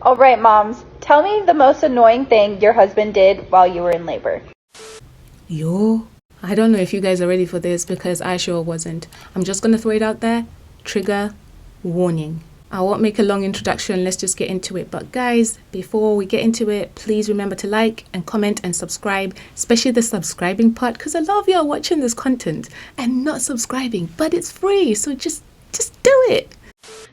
All right, moms, tell me the most annoying thing your husband did while you were in labor. Yo, I don't know if you guys are ready for this because I sure wasn't. I'm just gonna throw it out there. Trigger warning. I won't make a long introduction, let's just get into it. But guys, before we get into it, please remember to like and comment and subscribe, especially the subscribing part, because a lot of you are watching this content and not subscribing, but it's free, so just do it.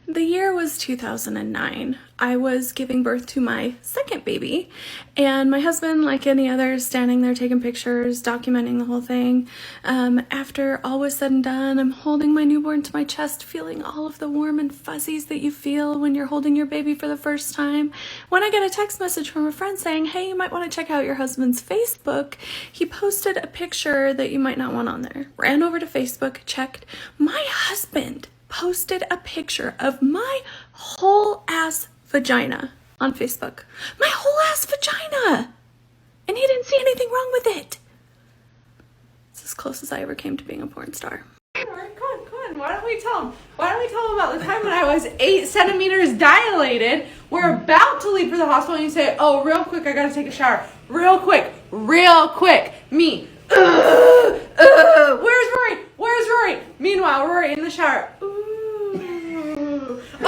The year was 2009. I was giving birth to my second baby, and my husband, like any others, standing there taking pictures, documenting the whole thing. After all was said and done, I'm holding my newborn to my chest, feeling all of the warm and fuzzies that you feel when you're holding your baby for the first time. When I get a text message from a friend saying, hey, you might want to check out your husband's Facebook. He posted a picture that you might not want on there. Ran over to Facebook, checked. My husband posted a picture of my whole ass vagina on Facebook. My whole ass vagina! And he didn't see anything wrong with it. It's as close as I ever came to being a porn star. Come on. Why don't we tell him about the time when I was 8 centimeters dilated? We're about to leave for the hospital and you say, oh, real quick, I gotta take a shower. Real quick. Me. Where's Rory? Meanwhile, Rory in the shower.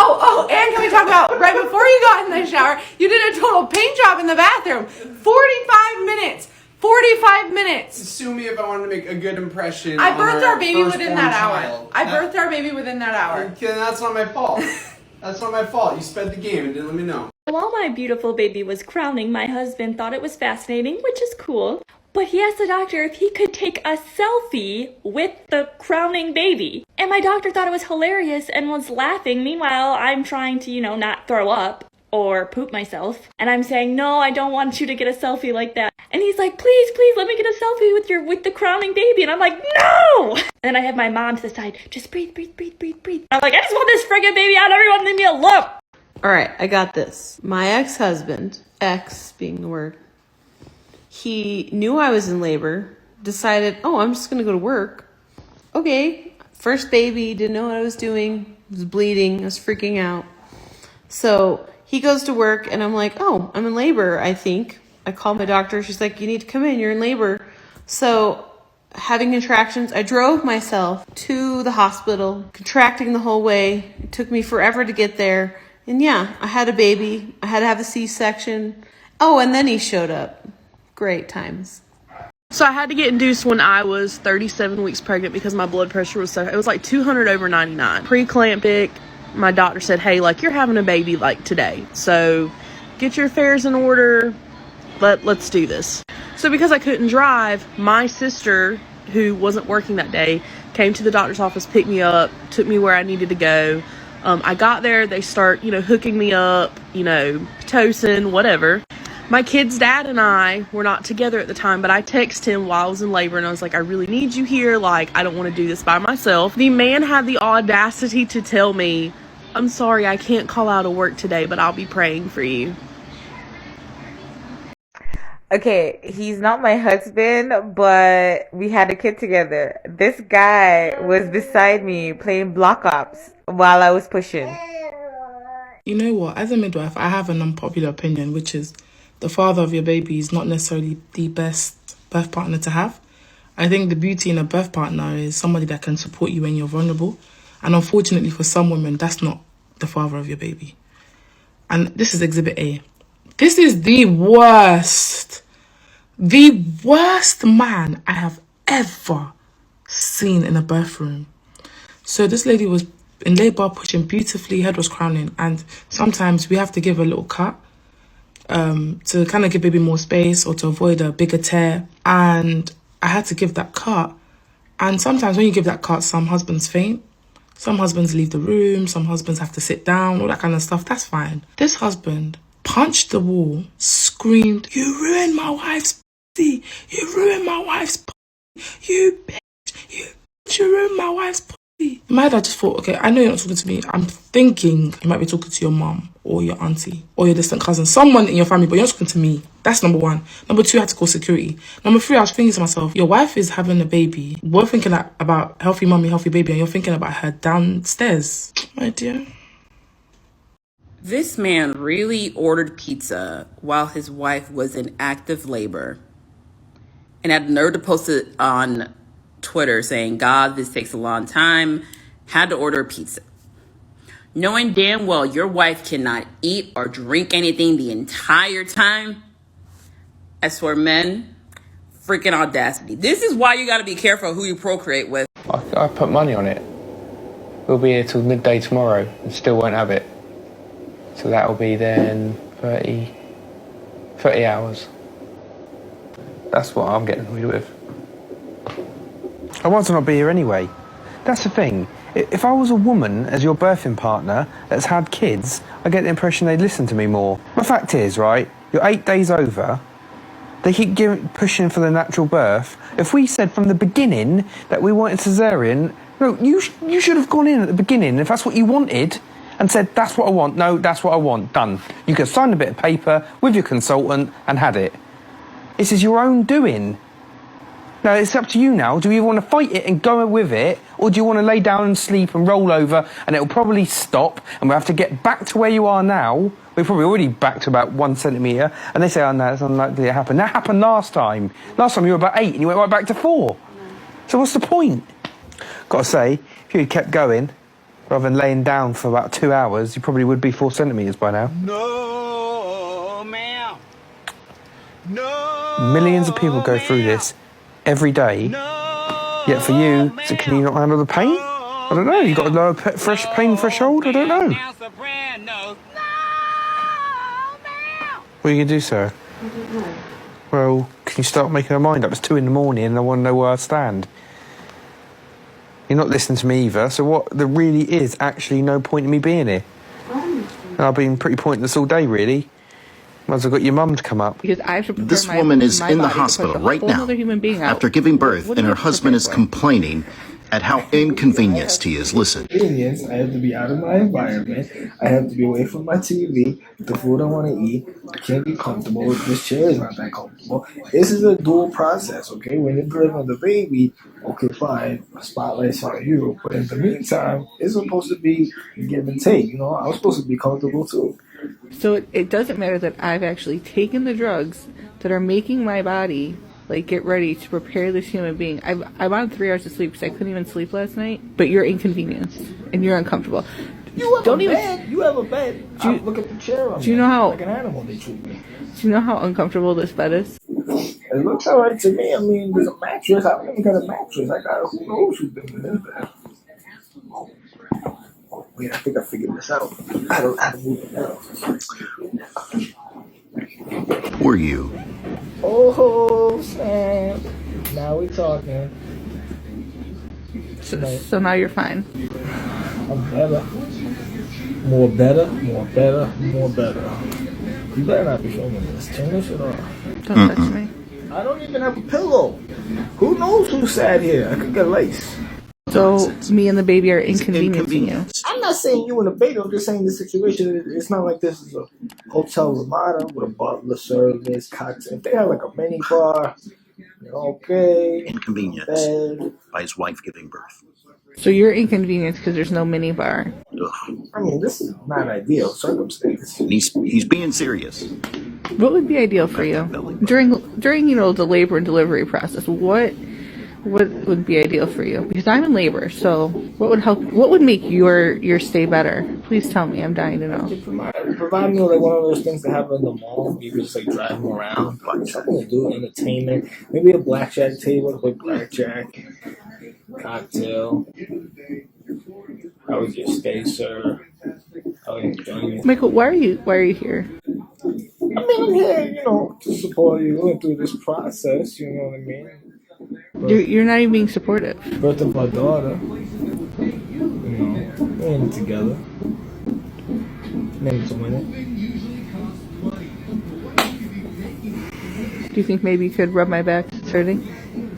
Oh, and can we talk about right before you got in the shower, you did a total paint job in the bathroom. 45 minutes. Sue me if I wanted to make a good impression. I birthed our baby within that hour. Okay, that's not my fault. That's not my fault. You sped the game and didn't let me know. While my beautiful baby was crowning, my husband thought it was fascinating, which is cool. But he asked the doctor if he could take a selfie with the crowning baby. And my doctor thought it was hilarious and was laughing. Meanwhile, I'm trying to, not throw up or poop myself. And I'm saying, no, I don't want you to get a selfie like that. And he's like, please, let me get a selfie with the crowning baby. And I'm like, no! And then I have my mom to the side, just breathe. I'm like, I just want this friggin' baby out. Everyone leave me alone. All right, I got this. My ex-husband, ex being the word, he knew I was in labor, decided, oh, I'm just going to go to work. Okay, first baby, didn't know what I was doing, was bleeding, I was freaking out. So he goes to work and I'm like, oh, I'm in labor, I think. I called my doctor. She's like, you need to come in, you're in labor. So having contractions, I drove myself to the hospital, contracting the whole way. It took me forever to get there. And yeah, I had a baby. I had to have a C-section. Oh, and then he showed up. Great times. So I had to get induced when I was 37 weeks pregnant because my blood pressure was it was like 200/99. Pre-clampic, my doctor said, hey, you're having a baby today. So get your affairs in order. Let's do this. So because I couldn't drive, my sister, who wasn't working that day, came to the doctor's office, picked me up, took me where I needed to go. I got there, they start, hooking me up, Pitocin, whatever. My kid's dad and I were not together at the time, but I texted him while I was in labor and I was like, I really need you here. I don't want to do this by myself. The man had the audacity to tell me, I'm sorry, I can't call out of work today, but I'll be praying for you. Okay, he's not my husband, but we had a kid together. This guy was beside me playing Block Ops while I was pushing. You know what? As a midwife, I have an unpopular opinion, which is the father of your baby is not necessarily the best birth partner to have. I think the beauty in a birth partner is somebody that can support you when you're vulnerable. And unfortunately for some women, that's not the father of your baby. And this is Exhibit A. This is the worst man I have ever seen in a birth room. So this lady was in labor, pushing beautifully, head was crowning. And sometimes we have to give a little cut to kind of give baby more space or to avoid a bigger tear. And I had to give that cut. And sometimes when you give that cut, some husbands faint. Some husbands leave the room. Some husbands have to sit down, all that kind of stuff. That's fine. This husband punched the wall, screamed, you ruined my wife's pussy. You ruined my wife's pussy. You bitch. You ruined my wife's pussy. In my head, I just thought, okay, I know you're not talking to me. I'm thinking you might be talking to your mom or your auntie or your distant cousin, someone in your family, but you're not talking to me. That's number one. Number two, I had to call security. Number three, I was thinking to myself, your wife is having a baby. We're thinking about healthy mommy, healthy baby, and you're thinking about her downstairs. My dear. This man really ordered pizza while his wife was in active labor and had the nerve to post it on Twitter saying, God, this takes a long time. Had to order a pizza. Knowing damn well your wife cannot eat or drink anything the entire time. I swear, men, freaking audacity. This is why you got to be careful who you procreate with. I put money on it. We'll be here till midday tomorrow and still won't have it. So that'll be then 30 hours. That's what I'm getting annoyed with. I want to not be here anyway. That's the thing. If I was a woman as your birthing partner that's had kids, I get the impression they'd listen to me more. The fact is, right, you're 8 days over. They keep pushing for the natural birth. If we said from the beginning that we wanted cesarean, no, you should have gone in at the beginning if that's what you wanted and said, that's what I want. No, that's what I want. Done. You could have signed a bit of paper with your consultant and had it. This is your own doing. Now, it's up to you now. Do you want to fight it and go with it, or do you want to lay down and sleep and roll over and it'll probably stop and we'll have to get back to where you are now? We're probably already back to about 1 centimetre, and they say, oh no, it's unlikely to happen. That happened last time. Last time you were about 8 and you went right back to 4. So what's the point? Got to say, if you had kept going, rather than laying down for about 2 hours, you probably would be 4 centimetres by now. No, ma'am. No. Millions of people go through this every day. Yet for you, so can you not handle the pain? I don't know. You got a lower pain threshold? I don't know. What are you going to do, sir? I don't know. Well, can you start making her mind up? It's 2 in the morning and I want to know where I stand. You're not listening to me either, so what? There really is actually no point in me being here. And I've been pretty pointless all day, really. Might as well got your mum to come up. Because I have to prepare This woman is in the hospital right now after giving birth, and her husband is complaining at how inconvenienced he is. Listen. Inconvenience. I have to be out of my environment. I have to be away from my TV, the food I want to eat. I can't be comfortable. This chair is not that comfortable. This is a dual process, okay? When you're delivering the baby, okay, fine, spotlight's on you. But in the meantime, it's supposed to be give and take. You know, I'm supposed to be comfortable too. So it doesn't matter that I've actually taken the drugs that are making my body like get ready to prepare this human being. I wanted 3 hours of sleep because I couldn't even sleep last night. But you're inconvenienced and you're uncomfortable. You have a bed. You have a bed. Look at the chair on Do you know how like an animal they treat me? Do you know how uncomfortable this bed is? It looks alright to me. I mean, there's a mattress. I don't even got a mattress. I got who knows who's been in this bed. Wait, I think I figured this out. I don't have to move it now. Were you? Oh, Sam. Now we're talking. So now you're fine. I'm better. More better, more better, more better. You better not be filming this. Turn this shit off. Don't touch me. I don't even have a pillow. Who knows who sat here? I could get lace. So me and the baby are inconveniencing you. I'm not saying you and the baby. I'm just saying the situation. It's not like this is a hotel Ramada with a butler service, cocktail. If they have like a mini bar, okay. Inconvenience bed. by his wife giving birth. So you're inconvenienced because there's no mini bar. I mean, this is not ideal circumstance. He's being serious. What would be ideal for you during the labor and delivery process? What would be ideal for you? Because I'm in labor, so what would help? What would make your stay better? Please tell me. I'm dying to know. Provide me like one of those things that happen in the mall. You could just like drive them around, something to do, entertainment. Maybe a blackjack table with blackjack, cocktail. How was your stay, sir? How are you enjoying it? Michael, why are you here? I mean, I'm here, to support you going through this process. You know what I mean? You're not even being supportive. Birth of my daughter. We're in it together. Maybe to win it. Do you think maybe you could rub my back? It's hurting.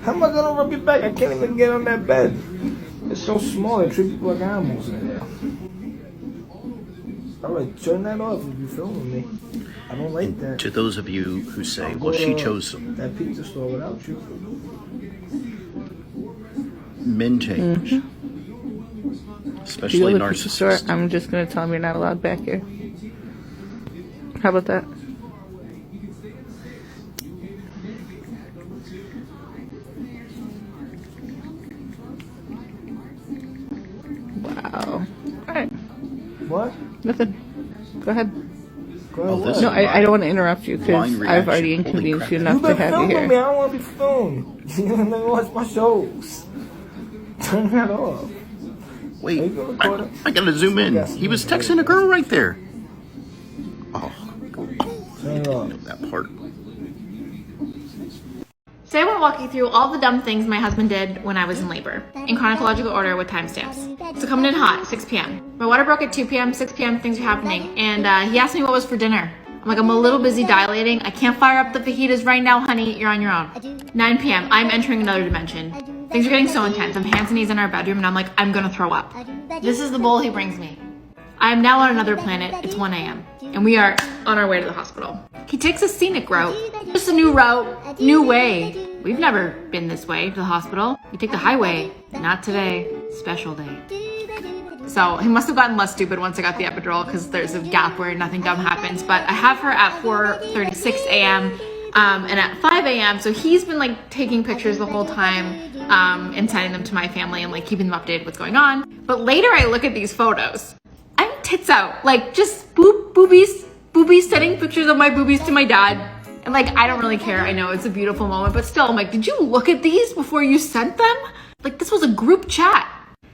How am I gonna rub your back? I can't even get on that bed. It's so small. They treat people like animals in there. Alright, turn that off if you're filming me. I don't like that. To those of you who say, well, she chose that pizza store without you. Men change. Mm-hmm. Especially narcissists. I'm just going to tell them you're not allowed back here. How about that? Wow. Alright. What? Nothing. Go ahead. Oh, No, I don't want to interrupt you because I've already inconvenienced you enough to have you here. Me. I don't want to be filmed. Let me watch my shows. Turn that off. Wait, I gotta zoom in. He was texting a girl right there. Oh, turn it off. That part. So I won't walk you through all the dumb things my husband did when I was in labor, in chronological order with timestamps. So coming in hot, 6 p.m. My water broke at 2 p.m., 6 p.m., things are happening, and he asked me what was for dinner. I'm like, I'm a little busy dilating. I can't fire up the fajitas right now, honey. You're on your own. 9 p.m., I'm entering another dimension. Things are getting so intense. I'm hands and knees in our bedroom, and I'm like, I'm gonna throw up. This is the bowl he brings me. I am now on another planet. It's 1 a.m. and we are on our way to the hospital. He takes a scenic route. Just a new route, new way. We've never been this way to the hospital. We take the highway. Not today. Special day. So he must have gotten less stupid once I got the epidural because there's a gap where nothing dumb happens. But I have her at 4:36 a.m. And at 5 a.m. So he's been like taking pictures the whole time and sending them to my family and like keeping them updated what's going on. But later I look at these photos. I'm tits out, like just boobies sending pictures of my boobies to my dad. And like, I don't really care. I know it's a beautiful moment, but still I'm like, did you look at these before you sent them? Like this was a group chat.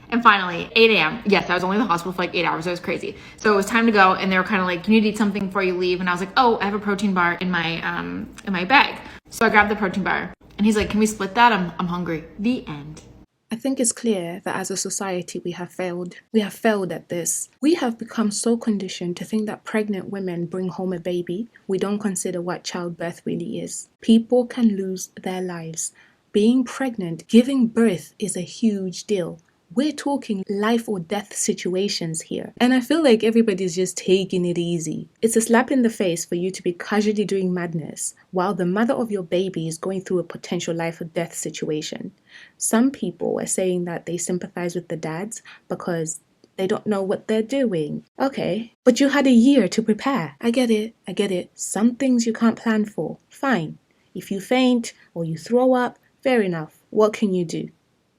And finally, 8 a.m. Yes, I was only in the hospital for like 8 hours. It was crazy. So it was time to go. And they were kind of like, you need to eat something before you leave. And I was like, oh, I have a protein bar in my bag. So I grabbed the protein bar and he's like, can we split that? I'm hungry. The end. I think it's clear that as a society we have failed. We have failed at this. We have become so conditioned to think that pregnant women bring home a baby. We don't consider what childbirth really is. People can lose their lives. Being pregnant, giving birth is a huge deal. We're talking life or death situations here. And I feel like everybody's just taking it easy. It's a slap in the face for you to be casually doing madness while the mother of your baby is going through a potential life or death situation. Some people are saying that they sympathize with the dads because they don't know what they're doing. Okay, but you had a year to prepare. I get it. Some things you can't plan for. Fine. If you faint or you throw up, fair enough. What can you do?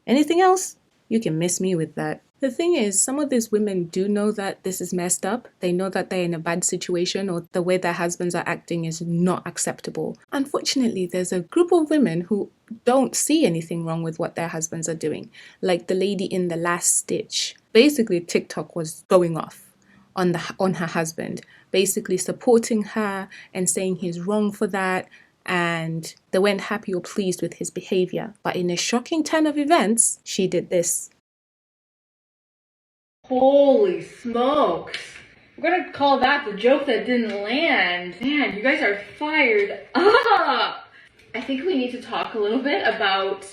Anything else? You can miss me with that. The thing is, some of these women do know that this is messed up. They know that they're in a bad situation or the way their husbands are acting is not acceptable. Unfortunately, there's a group of women who don't see anything wrong with what their husbands are doing. Like the lady in The Last Stitch. Basically, TikTok was going off on her husband, basically supporting her and saying he's wrong for that. And they weren't happy or pleased with his behavior. But in a shocking turn of events, she did this. Holy smokes. We're gonna call that the joke that didn't land. Man, you guys are fired up. I think we need to talk a little bit about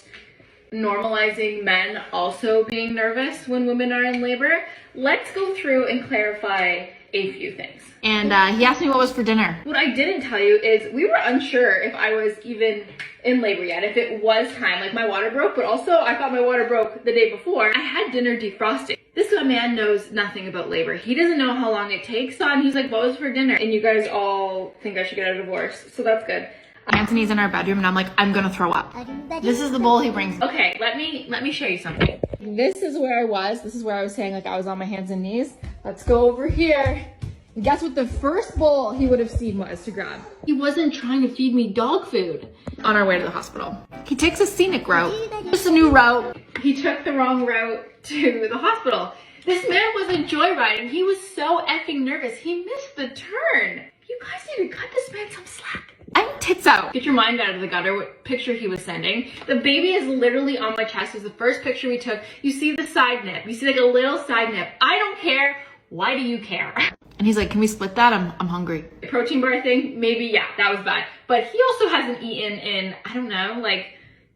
normalizing men also being nervous when women are in labor. Let's go through and clarify a few things. And he asked me what was for dinner. What I didn't tell you is we were unsure if I was even in labor yet, if it was time. Like my water broke, but also I thought my water broke the day before. I had dinner defrosted. This man knows nothing about labor. He doesn't know how long it takes. And he's like, what was for dinner? And you guys all think I should get a divorce. So that's good. Anthony's in our bedroom and I'm like, I'm gonna throw up. This is the bowl he brings. Okay, let me show you something. This is where I was. This is where I was saying like I was on my hands and knees. Let's go over here. And guess what the first bowl he would have seen was to grab? He wasn't trying to feed me dog food. On our way to the hospital. He takes a scenic route. Just a new route. He took the wrong route to the hospital. This man wasn't joyriding. He was so effing nervous. He missed the turn. You guys need to cut this man some slack. I'm tits out. Get your mind out of the gutter, what picture he was sending. The baby is literally on my chest. It was the first picture we took. You see the side nip. You see like a little side nip. I don't care. Why do you care? And he's like, can we split that? I'm hungry. The protein bar thing, maybe, yeah, that was bad. But he also hasn't eaten in, I don't know, like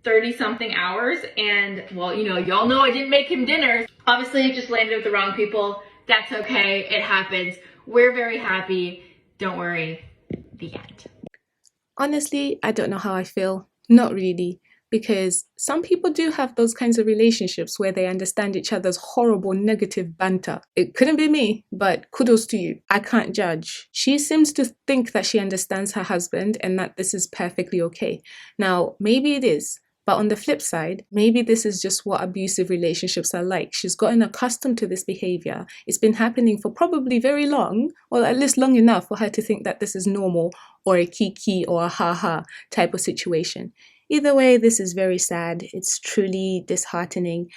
30 something hours. And well, you know, y'all know I didn't make him dinner. Obviously, it just landed with the wrong people. That's okay. It happens. We're very happy. Don't worry. The end. Honestly, I don't know how I feel. Not really. because some people do have those kinds of relationships where they understand each other's horrible negative banter. It couldn't be me, but kudos to you. I can't judge. She seems to think that she understands her husband and that this is perfectly okay. Now, maybe it is. But on the flip side, maybe this is just what abusive relationships are like. She's gotten accustomed to this behavior. It's been happening for probably very long, or at least long enough for her to think that this is normal or a kiki or a ha-ha type of situation. Either way, this is very sad. It's truly disheartening.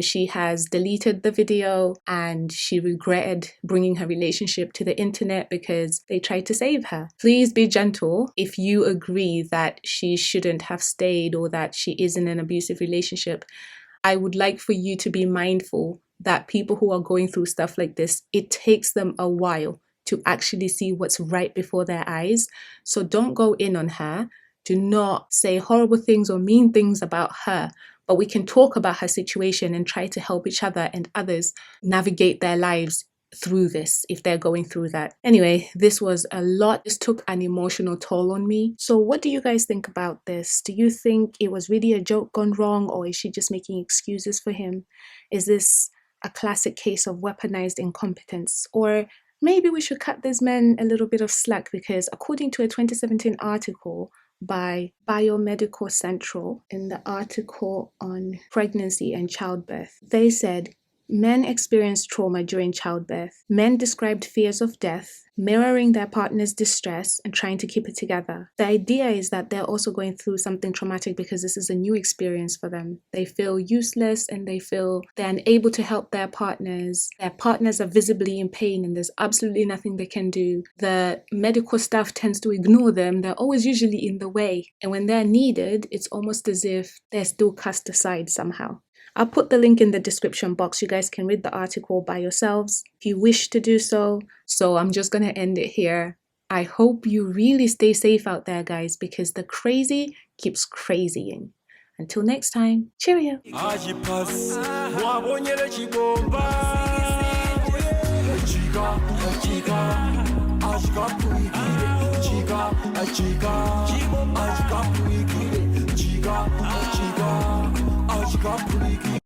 She has deleted the video and she regretted bringing her relationship to the internet because they tried to save her. Please be gentle if you agree that she shouldn't have stayed or that she is in an abusive relationship. I would like for you to be mindful that people who are going through stuff like this, it takes them a while to actually see what's right before their eyes. So don't go in on her. Do not say horrible things or mean things about her, but we can talk about her situation and try to help each other and others navigate their lives through this if they're going through that. Anyway, this was a lot. This took an emotional toll on me. So what do you guys think about this? Do you think it was really a joke gone wrong, or is she just making excuses for him? Is this a classic case of weaponized incompetence? Or maybe we should cut these men a little bit of slack, because according to a 2017 article by Biomedical Central, in the article on pregnancy and childbirth, they said men experienced trauma during childbirth. Men described fears of death, mirroring their partner's distress and trying to keep it together. The idea is that they're also going through something traumatic because this is a new experience for them. They feel useless and they feel they're unable to help their partners. Their partners are visibly in pain and there's absolutely nothing they can do. The medical staff tends to ignore them. They're always usually in the way. And when they're needed, it's almost as if they're still cast aside somehow. I'll put the link in the description box. You guys can read the article by yourselves if you wish to do so. So I'm just going to end it here. I hope you really stay safe out there, guys, because the crazy keeps crazying. Until next time, cheerio. Chica,